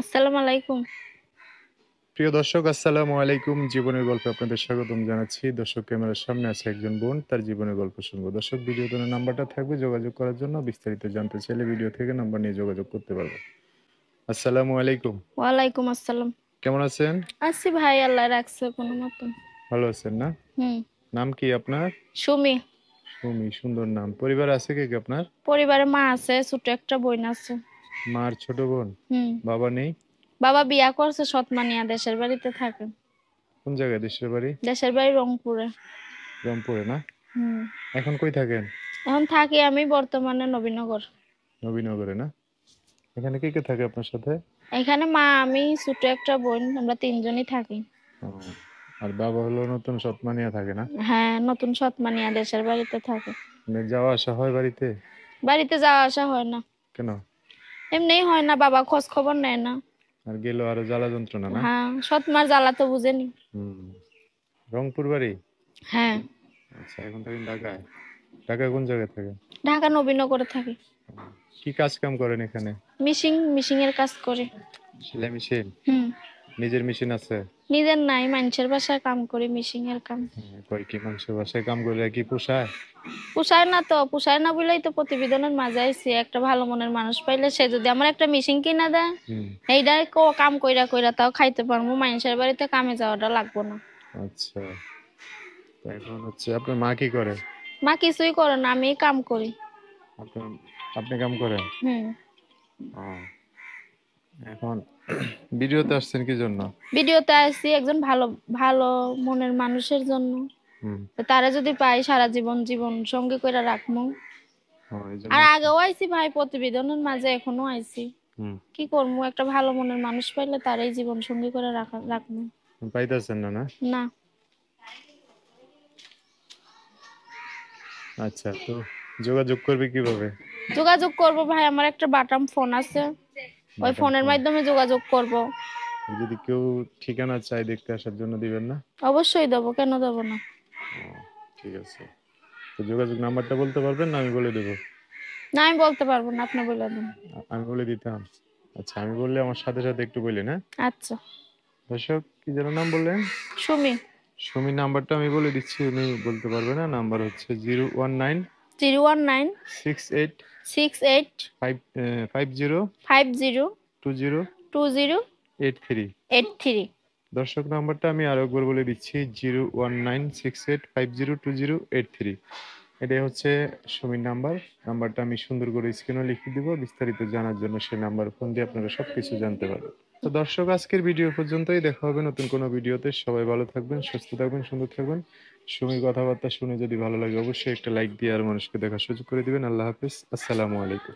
আসসালামু আলাইকুম। প্রিয় দর্শক, আসসালামু আলাইকুম। জীবনের গল্পে আপনাদের স্বাগতম জানাচ্ছি। দর্শক, ক্যামেরার সামনে আছে একজন বোন, তার জীবনের গল্প শুনবো। দর্শক, ভিডিওতে নাম্বারটা থাকবে, যোগাযোগ করার জন্য। বিস্তারিত জানতে চাইলে ভিডিও থেকে নাম্বার নিয়ে যোগাযোগ করতে পারবেন। আসসালামু আলাইকুম। ওয়ালাইকুম আসসালাম। কেমন আছেন? আছি ভাই, আল্লাহ রাখছে কোনো মতন। ভালো আছেন না? হুম। নাম কি আপনার? সুমি। সুমি, সুন্দর নাম। পরিবার আছে কে কে আপনার? পরিবারে মা আছে, ছোট একটা বোন আছে। মার ছোট বোন? হুম। বাবা নেই? বাবা বিয়া করছে, সৎমানিয়া দেশের বাড়িতে থাকে। কোন জায়গায় দেশের বাড়ি? দেশের বাড়ি রংপুরে। রংপুরে না? হুম। এখন কই থাকেন? এখন থাকি আমি বর্তমানে নবীনগর। নবীনগরে না? এখানে কে কে থাকে আপনার সাথে? এখানে মা, আমি, ছোট একটা বোন, আমরা তিনজনই থাকি। ও, আর বাবা হলো নতুন সৎমানিয়া থাকে না? হ্যাঁ, নতুন সৎমানিয়া দেশের বাড়িতে থাকে। মানে যাওয়া আসা হয় বাড়িতে? বাড়িতে যাওয়া আসা হয় না। কেন? এমনিই হয় না, বাবা খোঁজ খবর নেয় না। আর গেল আরো জ্বালা যন্ত্রণা না? হ্যাঁ, সৎমার জ্বালা তো বুঝেনি। হুম। রংপুর বাড়ি? হ্যাঁ। আচ্ছা, এখন থাকেন ঢাকায়? ঢাকায় কোন জায়গায় থাকেন? ঢাকা নবীনগরে থাকি। কি কাজ কাম করেন এখানে? মিশিং এর কাজ করি। সেলাই মেশিন? হুম। নিজের মেশিন আছে? নিজের নাই, মানুষের বাসায় কাম করি, মিশিং এর কাম। কয় কি মানুষের বাসায় কাম করলে কি পোষায়? পোষায় না বলেই তো প্রতিবেদনের মাঝে আইছি। একটা ভালো মনের মানুষ পাইলে সে যদি আমার একটা মিশিং কিনা দেয়, হুম। এইটা কাম কইরা কইরা তাও খাইতে পারবো, মানুষের বাড়িতে কামে যাওয়াটা লাগবো না। আচ্ছা, তো এখন হচ্ছে আপনার মা কি করে? মা কিছুই করে না, আমি কাম করি। আপনার, আপনি কাম করেন? হুম। ও, এখন ভিডিওতে আসছেন কি জন্য? ভিডিওতে আসছি একজন ভালো ভালো মনের মানুষের জন্য। হুম। তো তারা যদি পাই, সারা জীবন জীবন সঙ্গী কইরা রাখবো। ও, এই জন্য আর আসছেন। আগেও আইছি ভাই, প্রতিবেদনের মাঝে এখনো আইছি। হুম। কি করবো, একটা ভালো মনের মানুষ পাইলে তারাই জীবন সঙ্গী করে রাখবো। পাইতেছেন না না? না। আচ্ছা, তো যোগাযোগ করবে কিভাবে? যোগাযোগ করব ভাই, আমার একটা বাটাম ফোন আছে, ওই বাটন ফোনের ফোন? মাধ্যমে যোগাযোগ করব। যদি কেউ ঠিকানা চায় দেখতে আসার জন্য দিবেন না? অবশ্যই দেবো, কেন দেবো না। ও, ঠিক আছে। তো যোগাযোগ নাম্বারটা বলতে পারবেন না আমি বলে দেবো? না, আমি বলতে পারবো না, আপনি বলে দিন। আমি বলে দিতাম। আচ্ছা, আমি বললে আমার সাথে সাথে একটু বললেন, হ্যাঁ? আচ্ছা। দর্শক, কি যেন নাম বললেন? সুমি। সুমির নাম্বারটা আমি বলে দিচ্ছি, উনি বলতে পারবে না। নাম্বার হচ্ছে 019 019 68 68 5 50 50 20 20 83। 83। দর্শক, নাম্বারটা আমি আরো একবার বলে দিচ্ছি, 01968502083। এটাই হচ্ছে সুমির নাম্বার। নাম্বারটা আমি সুন্দর করে স্ক্রিনে লিখে দিব। বিস্তারিত জানার জন্য সেই নাম্বার ফোন দিয়ে আপনারা সবকিছু জানতে পারবেন। তো দর্শক, আজকের ভিডিও পর্যন্তই। দেখা হবে নতুন কোনো ভিডিওতে। সবাই ভালো থাকবেন, সুস্থ থাকবেন, সুন্দর থাকবেন। সুমির কথাবার্তা শুনে যদি ভালো লাগে অবশ্যই একটা লাইক দিয়ে আর মানুষকে দেখার সুযোগ করে দিবেন। আল্লাহ হাফিজ, আসসালামু আলাইকুম।